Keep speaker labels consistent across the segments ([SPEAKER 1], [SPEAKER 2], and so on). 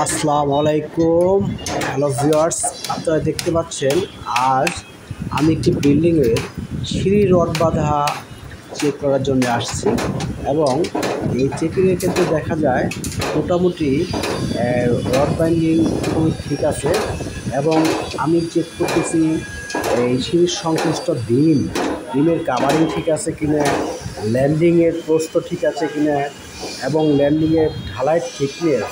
[SPEAKER 1] আসসালামু আলাইকুম। Hello viewers, আপনারা দেখতে পাচ্ছেন আজ আমি একটি বিল্ডিংয়ের সিঁড়ি রড বাঁধা চেক করার জন্য আসছি এবং এই চেকিংয়ের ক্ষেত্রে দেখা যায় মোটামুটি রড বাইন্ডিং খুবই ঠিক আছে এবং আমি চেক করতেছি এই সিঁড়ির সংশ্লিষ্ট বিমের কাভারিং ঠিক আছে কিনা, ল্যান্ডিংয়ের প্রস্থ ঠিক আছে কিনা এবং ল্যান্ডিংয়ের ঢালাইয়ের থিকনেস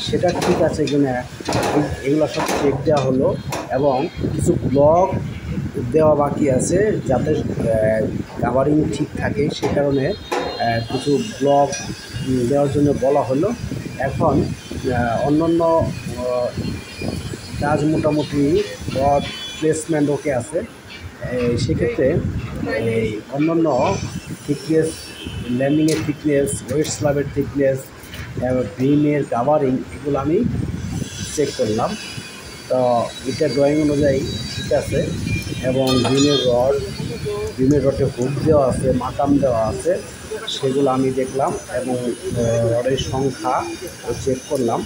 [SPEAKER 1] সেটা ঠিক আছে কিনা, এগুলো সব চেক দেওয়া হলো এবং কিছু ব্লক দেওয়া বাকি আছে যাতে কাভারিং ঠিক থাকে, সে কারণে কিছু ব্লক দেওয়ার জন্য বলা হলো। এখন অন্যান্য কাজ মোটামুটি রড প্লেসমেন্ট ওকে আছে। সেক্ষেত্রে এই অন্যান্য থিকনেস, ল্যান্ডিংয়ের থিকনেস, ওয়েট স্ল্যাবের থিকনেস, বিমের কাভারিং এগুলো আমি চেক করলাম। তো এটা ড্রয়িং অনুযায়ী ঠিক আছে এবং বিমের রডে হুক দেওয়া আছে, মাকাম দেওয়া আছে, সেগুলো আমি দেখলাম এবং রডের সংখ্যা চেক করলাম।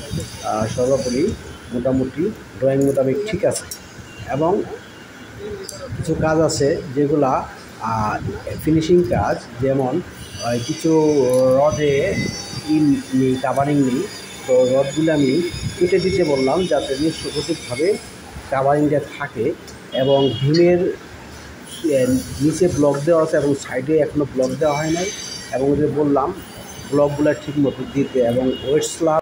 [SPEAKER 1] সর্বোপরি মোটামুটি ড্রয়িং মোতাবেক ঠিক আছে এবং কিছু কাজ আছে যেগুলা ফিনিশিং কাজ, যেমন কিছু রডে নেই, কাভারিং নেই, তো রডগুলো আমি কেটে দিতে বললাম যাতে সঠিকভাবে কাভারিংটা থাকে এবং ভীমের নিচে ব্লক দেওয়া আছে এবং সাইডে এখনও ব্লক দেওয়া হয় নাই এবং ওদের বললাম ব্লকগুলো ঠিক মতো দিতে এবং ওয়েট স্ল্যাব